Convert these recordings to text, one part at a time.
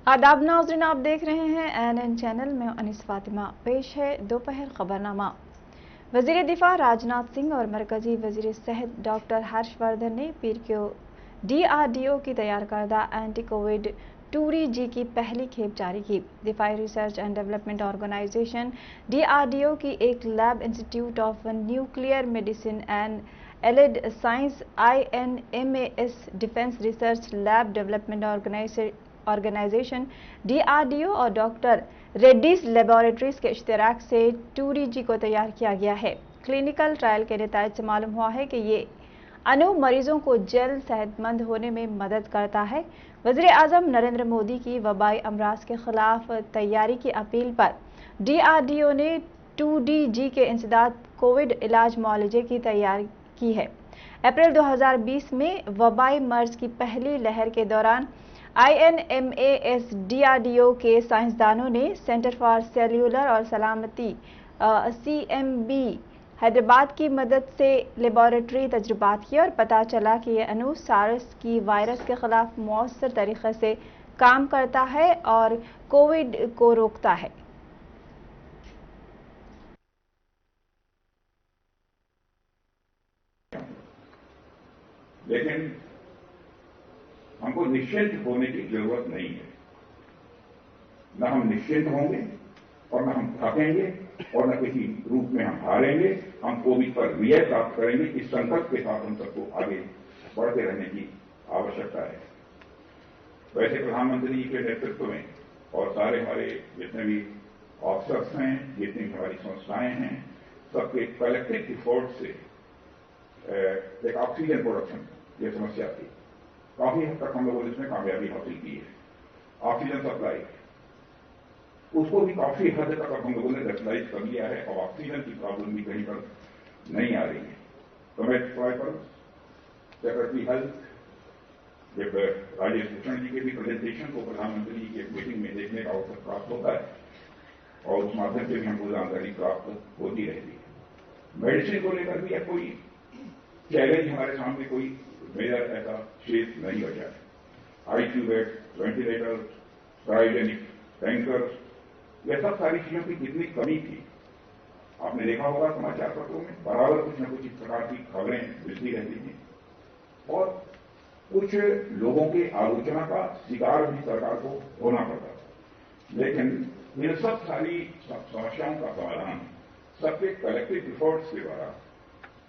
आदाब नाज़रीन, आप देख रहे हैं एएनएन चैनल में। अनीस फातिमा। पेश है दोपहर खबरनामा। वज़ीर दिफा राजनाथ सिंह और मरकजी वज़ीर सेहत डॉक्टर हर्षवर्धन ने पीर को DRDO की तैयार करदा एंटी कोविड 2G की पहली खेप जारी की। Defence research and development organisation DRDO की एक lab institute of nuclear medicine and allied science INMAS defence research lab development organisation DRDO और डॉक्टर रेड्डीज लेबोरेटरीज के इश्तिराक से 2G को तैयार किया गया है। क्लिनिकल ट्रायल के नतीजे से मालूम हुआ है कि ये अनु मरीजों को जल्द सेहतमंद होने में मदद करता है। वज़ीर आज़म नरेंद्र मोदी की वबाई अमराज के खिलाफ तैयारी की अपील पर DRDO ने 2G के इंसदाद कोविड इलाज मुआलजे की तैयारी की है। अप्रैल 2020 में वबाई मर्ज की पहली लहर के दौरान INMAS DRDO के साइंसदानों ने सेंटर फॉर सेल्यूलर और सलामती CMB हैदराबाद की मदद से लेबोरेटरी तजुर्बात किए और पता चला कि यह अणु सार्स की वायरस के खिलाफ मौसर तरीके से काम करता है और कोविड को रोकता है। लेकिन हमको निश्चिंत होने की जरूरत नहीं है। न हम निश्चिंत होंगे और न हम थकेंगे और न किसी रूप में हम हारेंगे। हम कोविड पर विजय प्राप्त करेंगे। इस संकल्प के साथ हम सबको आगे बढ़ते रहने की आवश्यकता है। वैसे प्रधानमंत्री जी के नेतृत्व में और सारे हमारे जितने भी ऑफिसर्स हैं, जितनी भी हमारी संस्थाएं हैं, सबके कलेक्टिव एफर्ट से एक ऑक्सीजन प्रोडक्शन ये समस्या थी, काफी हद तक हम लोगों ने इसमें कामयाबी हासिल की है। ऑक्सीजन सप्लाई उसको भी काफी हद तक हम लोगों ने रेगुलाइज कर लिया है और ऑक्सीजन की प्रॉब्लम भी कहीं पर नहीं आ रही है। तो मैं पर सेक्रेटरी हेल्थ जब राजेश भूषण जी के भी प्रेजेंटेशन को प्रधानमंत्री जी की एक मीटिंग में देखने का अवसर प्राप्त होता है और उस माध्यम से भी हमको जानकारी प्राप्त होती रहती है। मेडिसिन को लेकर भी कोई चैलेंज हमारे सामने कोई मेजर ऐसा शेष नहीं बचा है। ICU bed, ventilator, cryogenic tanker, यह सब सारी चीजों की जितनी कमी थी, आपने देखा होगा समाचार पत्रों में बराबर कुछ न कुछ इस प्रकार की खबरें मिलती रहती थी और कुछ लोगों की आलोचना का शिकार भी सरकार को होना पड़ता था। लेकिन इन सब सारी समस्याओं का समाधान सबके कलेक्टिव एफर्ट्स के द्वारा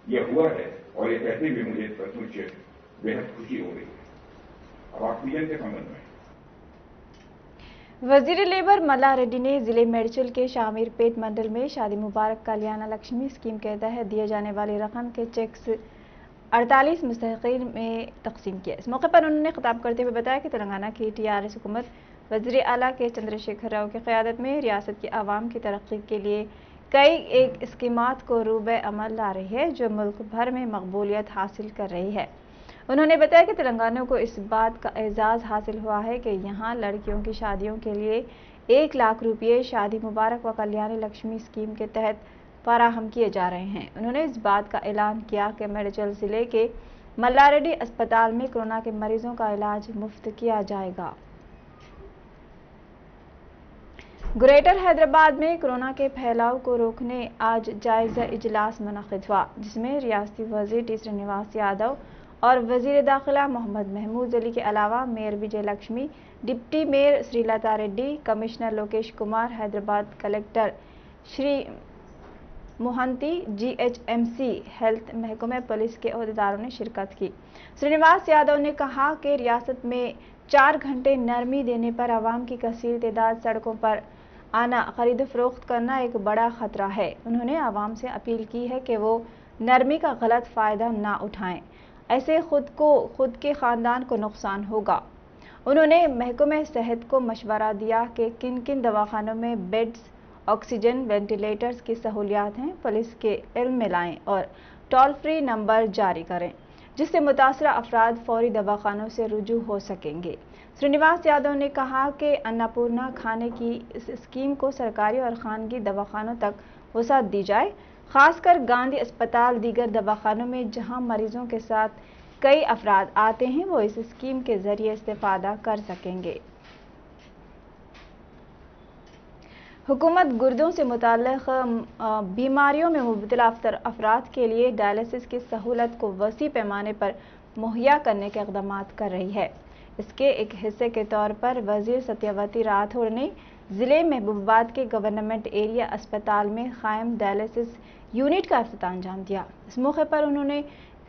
यह हुआ है और ये कहते हुए मुझे सचमुच बेहद खुशी हो रही है। अब ऑक्सीजन के संबंध में वजीर लेबर मल्ला रेड्डी ने जिले मेडचल के शामीरपेट मंडल में शादी मुबारक कल्याण लक्ष्मी स्कीम के तहत दिए जाने वाली रकम के चेक्स 48 मुस्तहिकीन में तकसीम किया। इस मौके पर उन्होंने खिताब करते हुए बताया कि तेलंगाना की TRS हुकूमत वज़ीर आला के चंद्रशेखर राव की क़यादत में रियासत की आवाम की तरक्की के लिए कई एक स्कीमात को रूबे अमल ला रही है जो मुल्क भर में मकबूलियत हासिल कर रही है। उन्होंने बताया कि तेलंगाना को इस बात का एजाज़ हासिल हुआ है कि यहाँ लड़कियों की शादियों के लिए 1 लाख रुपये शादी मुबारक व कल्याण लक्ष्मी स्कीम के तहत फराहम किए जा रहे हैं। उन्होंने इस बात का ऐलान किया कि मेडचल जिले के मल्लारेड्डी अस्पताल में कोरोना के मरीजों का इलाज मुफ्त किया जाएगा। ग्रेटर हैदराबाद में कोरोना के फैलाव को रोकने आज जायजा इजलास मुनक़िद हुआ, जिसमें रियासती वज़ीर टी श्रीनिवास यादव और वज़ीर दाखिला मोहम्मद महमूद अली के अलावा mayor Vijay Lakshmi, deputy mayor Srilatha Reddy, commissioner Lokesh Kumar, Hyderabad collector Shri Mohanty, GHMC health महकमे पुलिस के अहदेदारों ने शिरकत की। श्रीनिवास यादव ने कहा कि रियासत में 4 घंटे नरमी देने पर आवाम की कसीर तादाद सड़कों पर आना, खरीद फरोख्त करना एक बड़ा खतरा है। उन्होंने आवाम से अपील की है कि वो नरमी का गलत फ़ायदा ना उठाएं, ऐसे खुद के ख़ानदान को नुकसान होगा। उन्होंने महकमे सेहत को मशवरा दिया कि किन किन दवाखानों में बेड्स, ऑक्सीजन, वेंटिलेटर्स की सहूलियात हैं, पुलिस के इल्म में लाएं और टोल फ्री नंबर जारी करें, जिससे मुतासरा अफराद फौरी दवाखानों से रुजू हो सकेंगे। श्रीनिवास यादव ने कहा कि अन्नपूर्णा खाने की इस स्कीम को सरकारी और खानगी दवाखानों तक वसाअत दी जाए, खासकर गांधी अस्पताल, दीगर दवाखानों में जहां मरीजों के साथ कई अफराद आते हैं वो इस स्कीम के जरिए इस्तेफादा कर सकेंगे। हुकूमत गुर्दों से मुताल्लिक़ बीमारियों में मुब्तला अफराद के लिए डायलिसिस की सहूलत को वसी पैमाने पर मुहैया करने के इक़दाम कर रही है। इसके एक हिस्से के तौर पर वज़ीर सत्यावती राठौड़ ने ज़िले महबूबाबाद के गवर्नमेंट एरिया अस्पताल में कायम डायलिसिस यूनिट का इफ्तिताह अंजाम दिया। इस मौके पर उन्होंने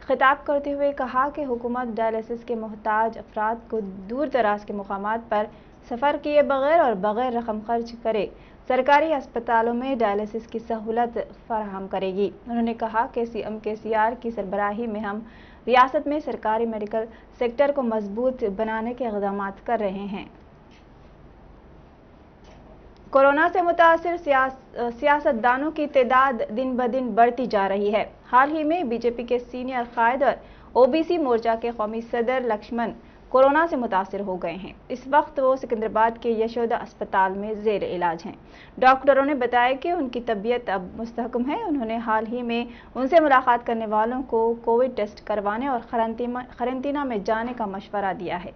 खिताब करते हुए कहा कि हुकूमत डायलिसिस के मोहताज अफराद को दूर दराज के मुकामात पर सफ़र किए बगैर और बगैर रकम खर्च करे सरकारी अस्पतालों में डायलिसिस की सहूलत फराहम करेगी। उन्होंने कहा कि CMKCR की सरबराही में हम रियासत में सरकारी मेडिकल सेक्टर को मजबूत बनाने के इक़दाम कर रहे हैं। कोरोना से मुतासिर सियासतदानों की तादाद दिन ब दिन बढ़ती जा रही है। हाल ही में बीजेपी के सीनियर कायद और OBC मोर्चा के कौमी सदर लक्ष्मण कोरोना से मुतासिर हो गए हैं। इस वक्त वो सिकंदराबाद के यशोदा अस्पताल में जेर इलाज हैं। डॉक्टरों ने बताया कि उनकी तबीयत अब मुस्तहकम है। उन्होंने हाल ही में उनसे मुलाकात करने वालों को कोविड टेस्ट करवाने और क़रंतीना में जाने का मशवरा दिया है।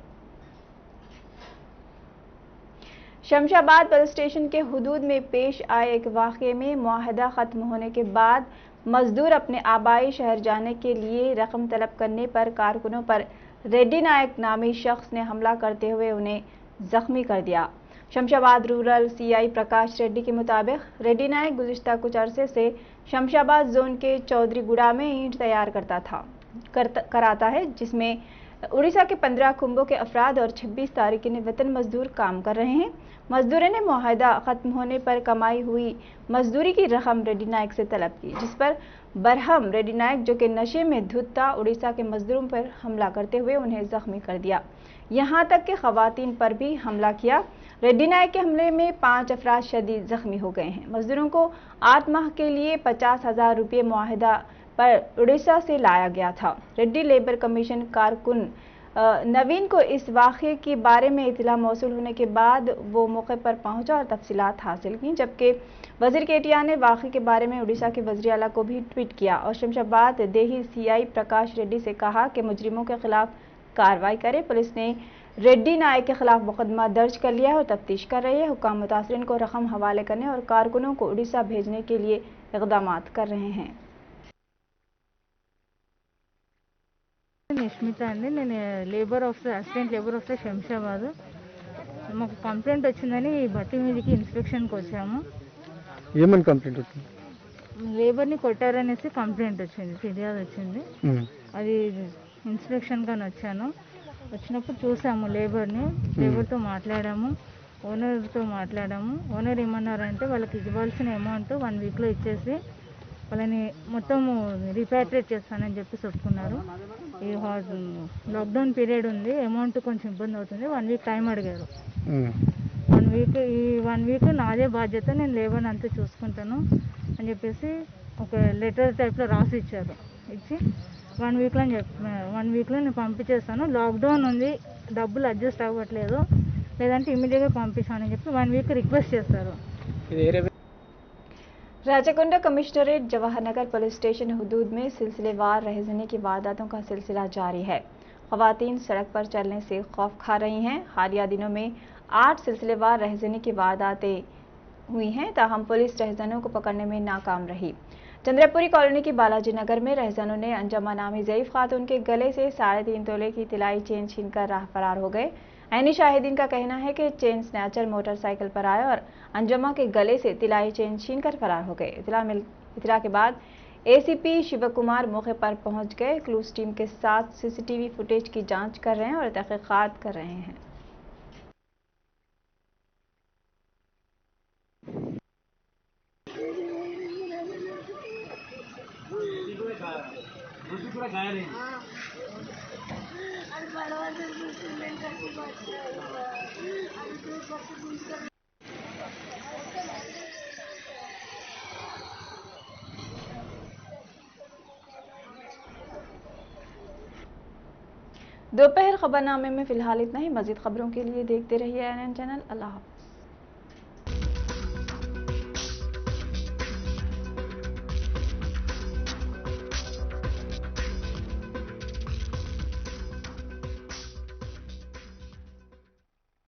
शमशाबाद पुलिस स्टेशन के हुदूद में पेश आए एक वाक़े में मुआहदा ख़त्म होने के बाद मजदूर अपने आबाई शहर जाने के लिए रकम तलब करने पर कारकुनों पर रेड्डी नायक नामी शख्स ने हमला करते हुए उन्हें जख्मी कर दिया। शमशाबाद रूरल CI प्रकाश रेड्डी के मुताबिक रेड्डी नायक गुज़िश्ता कुछ अरसे से शमशाबाद जोन के चौधरीगुड़ा में ईंट तैयार कराता है, जिसमें उड़ीसा के 15 कुंभों के अफराद और 26 तारकीन वतन मजदूर काम कर रहे हैं। मजदूरों ने मुआहदा ख़त्म होने पर कमाई हुई मजदूरी की रकम रेड्डी नायक से तलब की, जिस पर बरहम रेड्डी नायक, जो कि नशे में धुत था, उड़ीसा के मजदूरों पर हमला करते हुए उन्हें जख्मी कर दिया। यहाँ तक कि खवातीन पर भी हमला किया। रेड्डी नायक के हमले में 5 अफराद शदीद जख्मी हो गए हैं। मजदूरों को 8 माह के लिए 50,000 रुपये मुआहदा पर उड़ीसा से लाया गया था। रेड्डी लेबर कमीशन कारकुन नवीन को इस वाक़े के बारे में इत्तला मौसूल होने के बाद वो मौके पर पहुंचा और तफसीलात हासिल की, जबकि वज़ीर KTR ने वाक़े के बारे में उड़ीसा के वज़ीर आला को भी ट्वीट किया और शमशाबाद देही CI प्रकाश रेड्डी से कहा कि मुजरिमों के खिलाफ कार्रवाई करे। पुलिस ने रेड्डी नायक के खिलाफ मुकदमा दर्ज कर लिया है और तफ्तीश कर रही है। हुक्काम मुतासरीन को रकम हवाले करने और कारकुनों को उड़ीसा भेजने के लिए इक़दाम कर रहे हैं। నిష్మిత అండి, నేను అసిస్టెంట్ లేబర్ ఆఫీసర్ శంషాబాద్. మాకు కంప్లైంట్ వచ్చిందని బట్టి మీదకి ఇన్స్పెక్షన్కి వచ్చాము. ఏమని కంప్లైంట్ వచ్చింది? లేబర్ని కొట్టారనేసి కంప్లైంట్ వచ్చింది, ఫిర్యాదు వచ్చింది. అది ఇన్స్పెక్షన్ కానీ వచ్చాను. వచ్చినప్పుడు చూసాము లేబర్తో మాట్లాడాము, ఓనర్తో మాట్లాడాము. ఓనర్ ఏమన్నారంటే వాళ్ళకి ఇవ్వాల్సిన అమౌంట్ 1 వీక్లో ఇచ్చేసి వాళ్ళని మొత్తం రిపాట్రియేట్ చేస్తానని చెప్పి చెప్పుకున్నారు. ఈ లాక్డౌన్ పీరియడ్ ఉంది, అమౌంట్ కొంచెం ఇబ్బంది అవుతుంది, 1 వీక్ టైం అడిగారు. 1 వీక్ నాదే బాధ్యత, నేను లేబర్ని అంతా చూసుకుంటాను అని చెప్పేసి ఒక లెటర్ టైప్లో రాసి ఇచ్చారు. ఇచ్చి 1 వీక్లో నేను పంపించేస్తాను, లాక్డౌన్ ఉంది, డబ్బులు అడ్జస్ట్ అవ్వట్లేదు, లేదంటే ఇమీడియట్గా పంపిస్తానని చెప్పి 1 వీక్ రిక్వెస్ట్ చేస్తారు. राजाकुंडा commissionerate Jawahar Nagar police station हुदूद में सिलसिलेवार रहजनी की वारदातों का सिलसिला जारी है। ख़वातीन सड़क पर चलने से खौफ खा रही हैं। हालिया दिनों में 8 सिलसिलेवार रहजनी की वारदातें हुई हैं, ताहम पुलिस रहजनों को पकड़ने में नाकाम रही। चंद्रपुरी कॉलोनी की बालाजी नगर में रहजनों ने अंजमा नामी ज़ईफ खातून के गले से 3.5 तोले की तिलाई चेन छीनकर राह फरार हो गए। ऐनी शाहिदीन का कहना है कि चेन स्नैचर मोटरसाइकिल पर आए और अंजमा के गले से तिलाई चेन छीनकर फरार हो गए। इतला के बाद ACP शिव कुमार मौके पर पहुंच गए। क्लूज टीम के साथ CCTV फुटेज की जांच कर रहे हैं और तहकीकात कर रहे हैं। दोपहर खबरनामे में फिलहाल इतना ही। मजीद खबरों के लिए देखते रहिए ANN चैनल। अल्लाह हाफ़िज़।